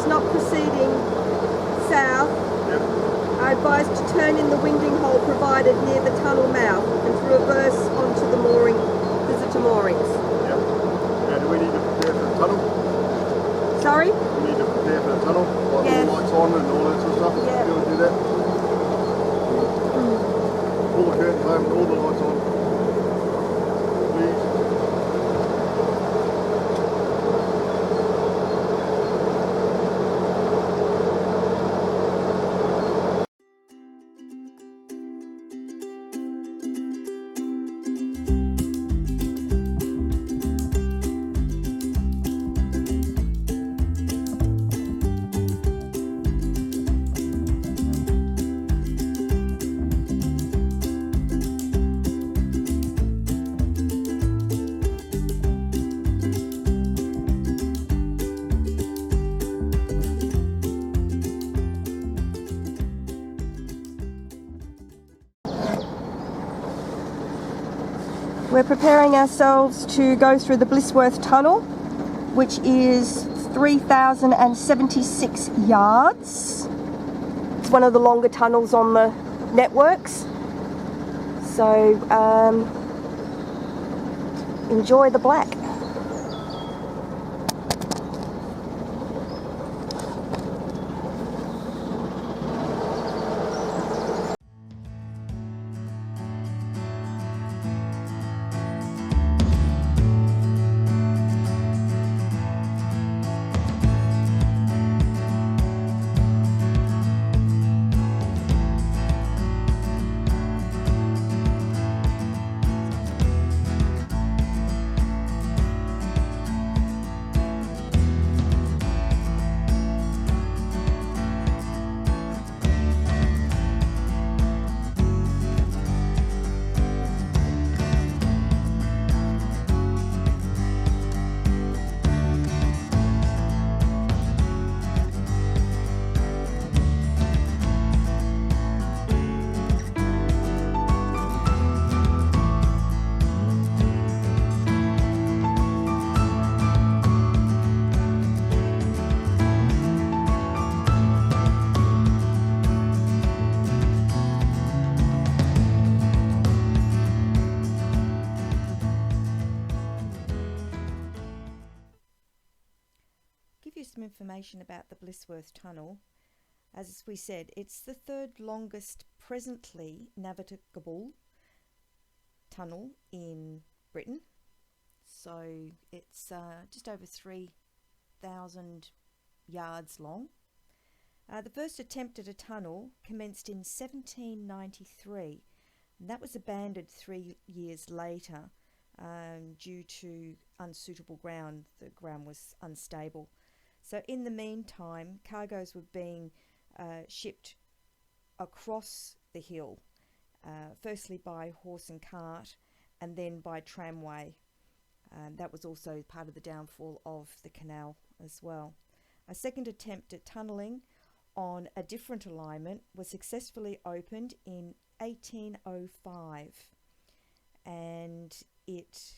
is not proceeding south, Yep. I advise to turn in the winding hole provided near the tunnel mouth and to reverse onto the visitor moorings. Yep. Now, do we need to prepare for the tunnel? Sorry? We need to prepare for the tunnel, like Yes. all lights on and all that sort of stuff. Yeah. Do we do that? All the curtains open, all the lights on. Please. We're preparing ourselves to go through the Blissworth Tunnel, which is 3,076 yards. It's one of the longer tunnels on the networks. So enjoy the black. Give you some information about the Blissworth Tunnel. As we said, it's the third longest presently navigable tunnel in Britain. So it's just over 3,000 yards long. The first attempt at a tunnel commenced in 1793, and that was abandoned 3 years later due to unsuitable ground. The ground was unstable. So in the meantime, cargoes were being shipped across the hill, firstly by horse and cart and then by tramway. That was also part of the downfall of the canal as well. A second attempt at tunnelling on a different alignment was successfully opened in 1805, and it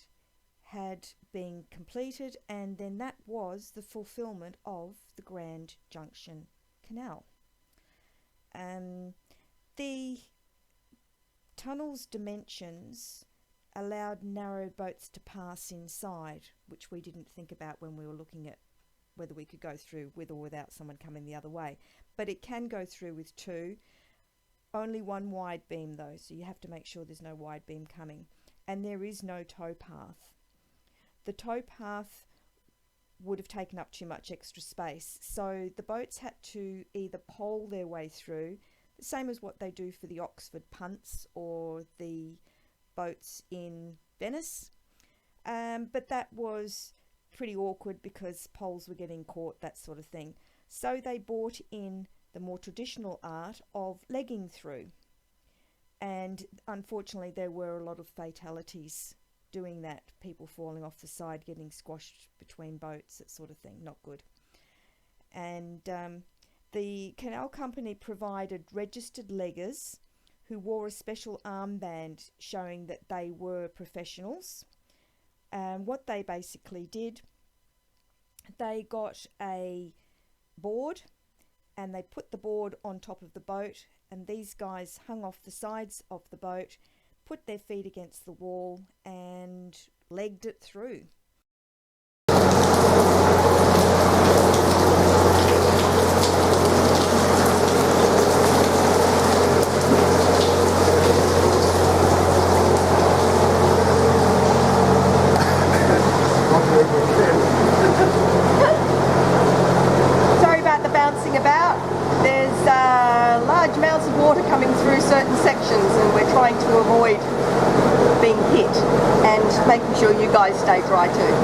had been completed, and then that was the fulfilment of the Grand Junction Canal. The tunnel's dimensions allowed narrow boats to pass inside, which we didn't think about when we were looking at whether we could go through with or without someone coming the other way. But it can go through with two. Only one wide beam though, so you have to make sure there's no wide beam coming. And there is no towpath. The towpath would have taken up too much extra space, so the boats had to either pole their way through, the same as what they do for the Oxford punts or the boats in Venice, but that was pretty awkward because poles were getting caught, that sort of thing. So they brought in the more traditional art of legging through, and unfortunately there were a lot of fatalities doing that, people falling off the side, getting squashed between boats, that sort of thing, not good. And the canal company provided registered leggers who wore a special armband showing that they were professionals. And what they basically did, they got a board, and they put the board on top of the boat, and these guys hung off the sides of the boat, put their feet against the wall and legged it through. Sorry about the bouncing about. There's large amounts of water coming through certain sections, and we're trying to avoid being hit and making sure you guys stay dry too.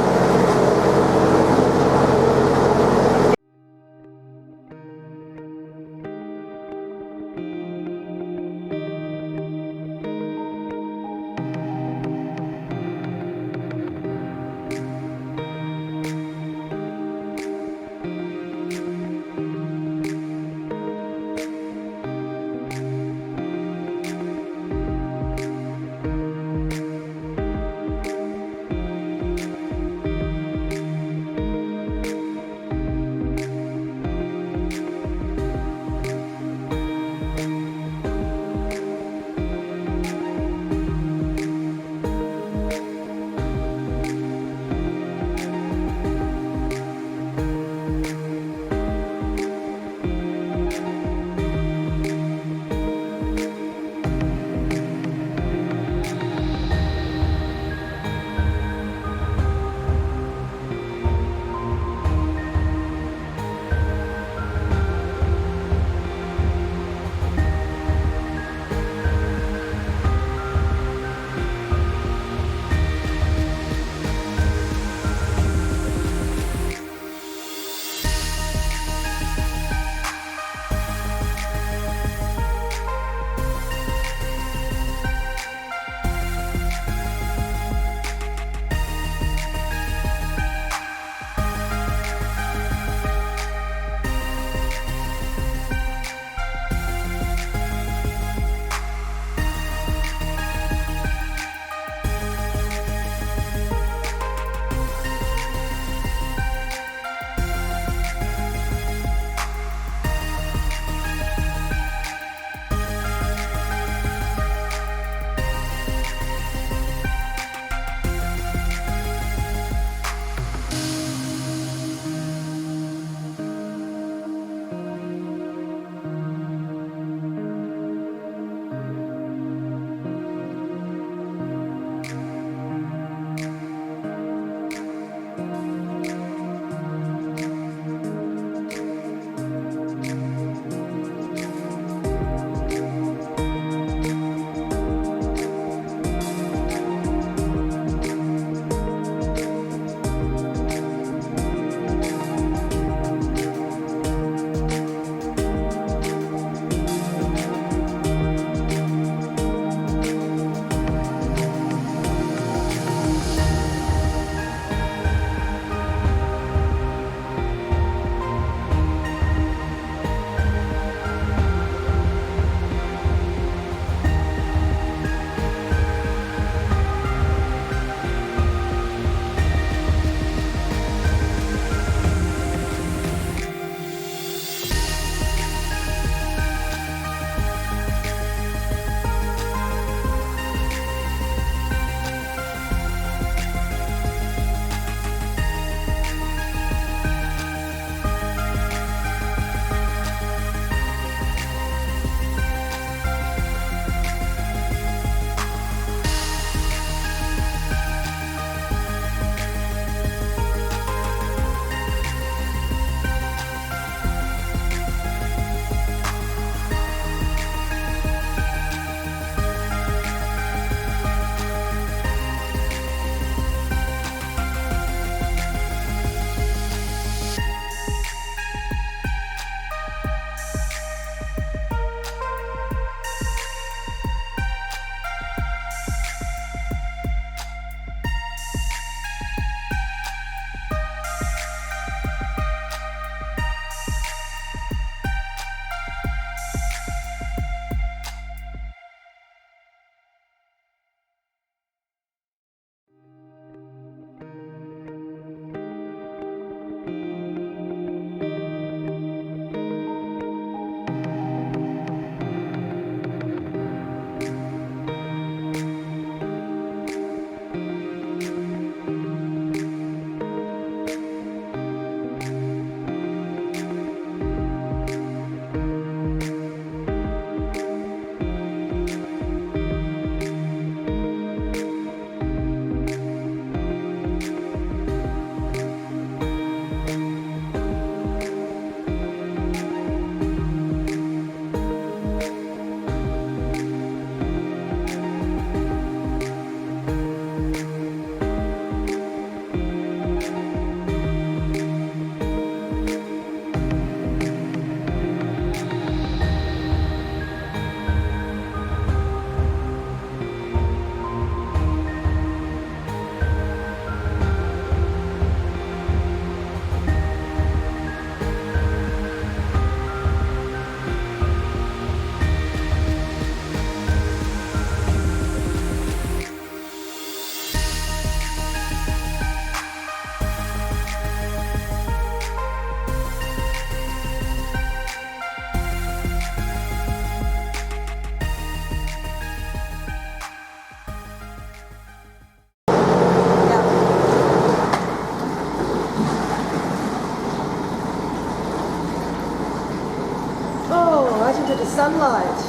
sunlight.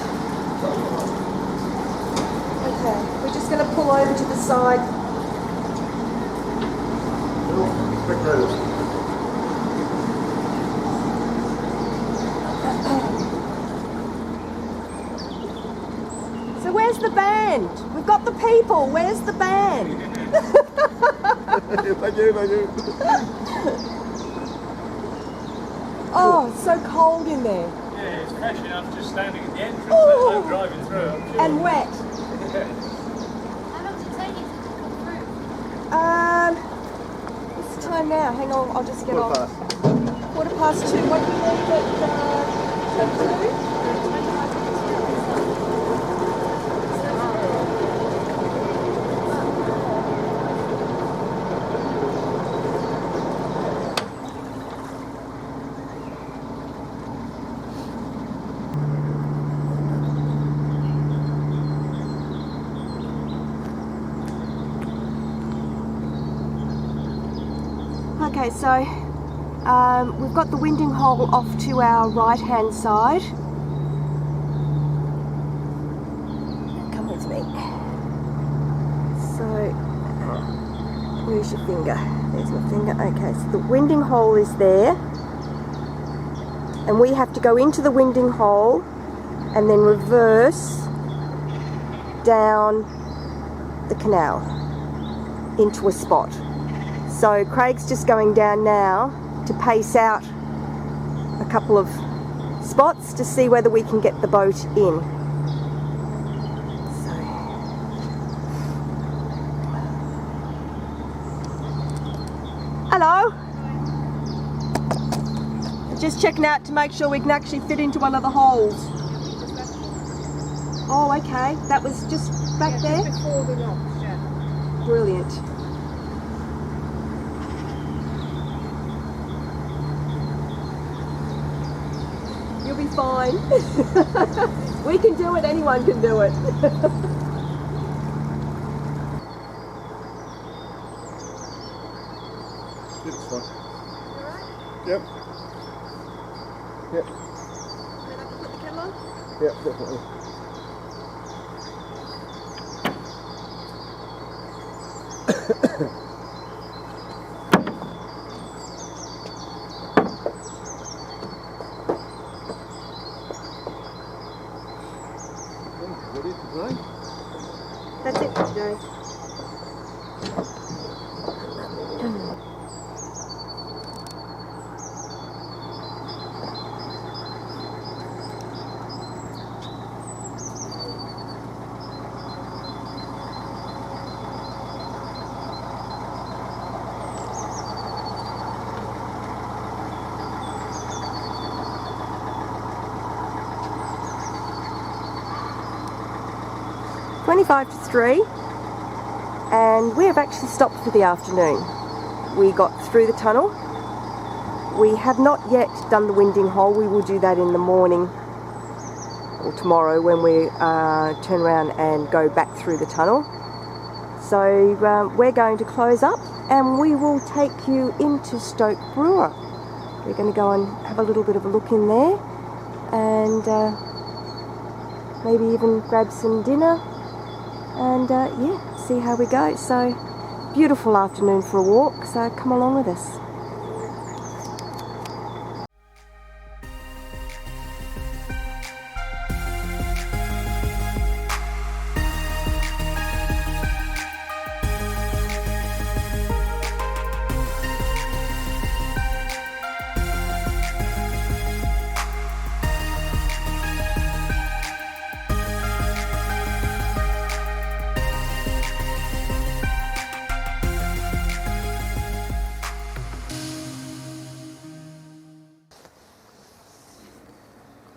Okay, we're just going to pull over to the side. Spectators. So where's the band? We've got the people. Where's the band? Thank you. Oh, it's so cold in there. Yeah, it's fresh enough just standing at the entrance, Oh. let alone driving through, I'm sure. And wet. How long does it take you to come through? What's the time now? Hang on, I'll just get on. 2:15. 2:15. What do you think at 2? Okay, so we've got the winding hole off to our right hand side. Come with me. So, where's your finger? There's my finger. Okay, so the winding hole is there. And we have to go into the winding hole and then reverse down the canal into a spot. So Craig's just going down now to pace out a couple of spots to see whether we can get the boat in. So. Hello. Just checking out to make sure we can actually fit into one of the holes. Oh, okay. That was just back there? Just before the rocks, yeah. Brilliant. You'll be fine. We can do it, anyone can do it. It's fine. Yep. Yep. Then I can put the kettle on? Yep, definitely. Ready for today? That's it for today. 25 to 3, and we have actually stopped for the afternoon. We got through the tunnel. We have not yet done the winding hole. We will do that in the morning or tomorrow when we turn around and go back through the tunnel. So we're going to close up and we will take you into Stoke Bruerne. We're going to go and have a little bit of a look in there and maybe even grab some dinner. And yeah, see how we go. So, beautiful afternoon for a walk, so come along with us.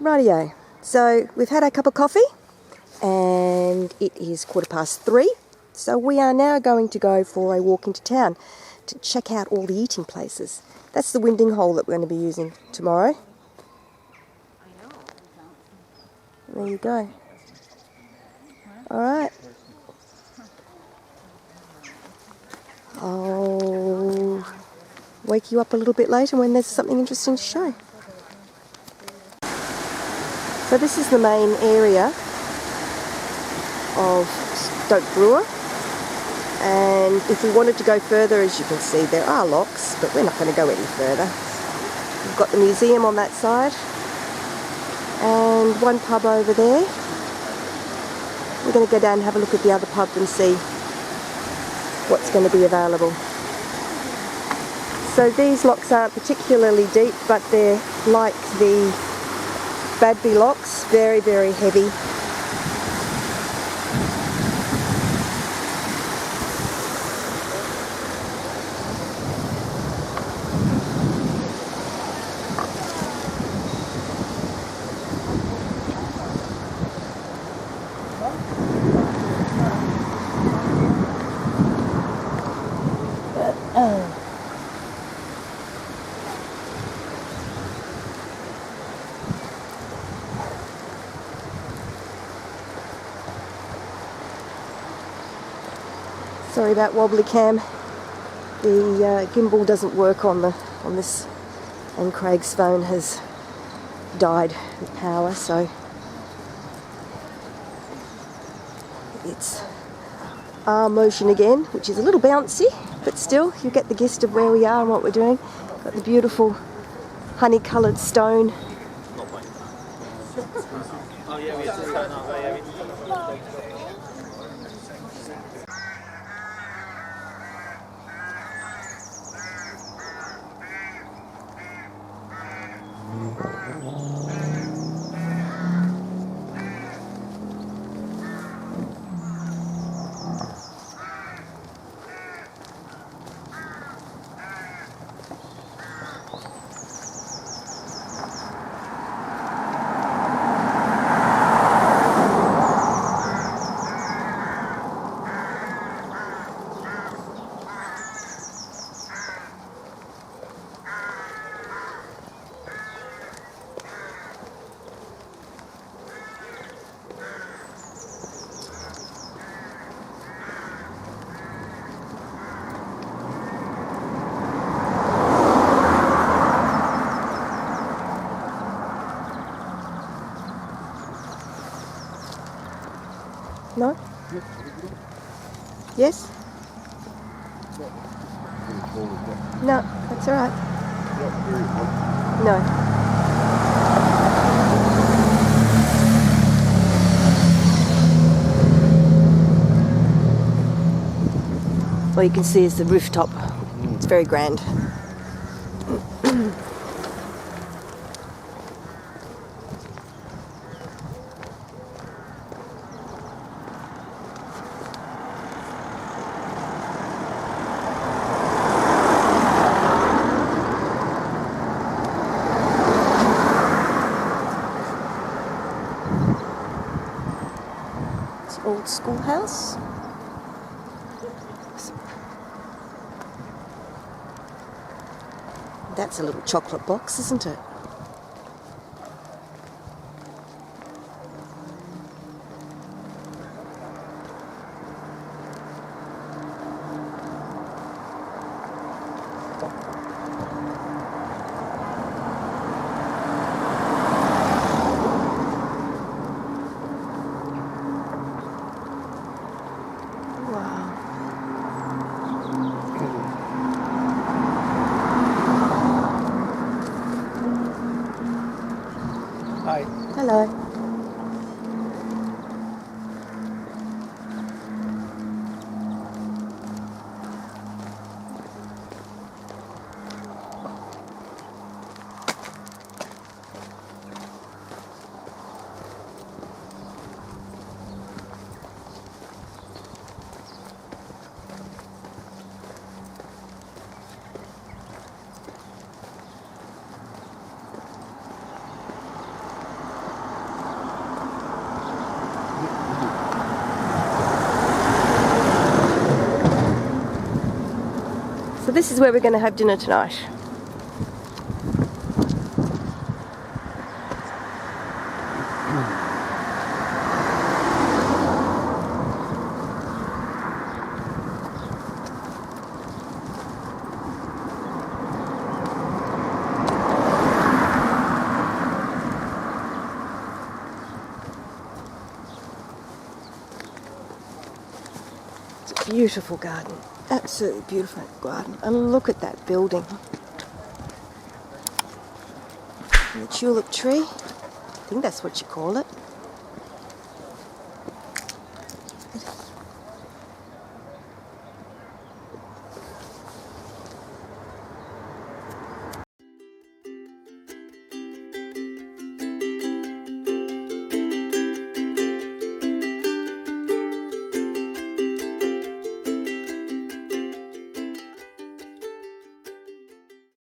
Rightio, so we've had our cup of coffee and it is 3:15, so we are now going to go for a walk into town to check out all the eating places. That's the winding hole that we're going to be using tomorrow. There you go. Alright. I'll wake you up a little bit later when there's something interesting to show. So this is the main area of Stoke Bruerne, and if we wanted to go further, as you can see, there are locks, but we're not going to go any further. We've got the museum on that side and one pub over there. We're going to go down and have a look at the other pub and see what's going to be available. So these locks aren't particularly deep, but they're like the Badby locks, very, very heavy. Sorry about wobbly cam. The gimbal doesn't work on this, and Craig's phone has died with power, so it's arm motion again, which is a little bouncy, but still you get the gist of where we are and what we're doing. Got the beautiful honey-coloured stone. No? Yes? No, that's all right. No. All you can see is the rooftop. It's very grand. Old schoolhouse. That's a little chocolate box, isn't it? Hi. Hello. So this is where we're going to have dinner tonight. Beautiful garden. Absolutely beautiful garden. And look at that building. And the tulip tree. I think that's what you call it.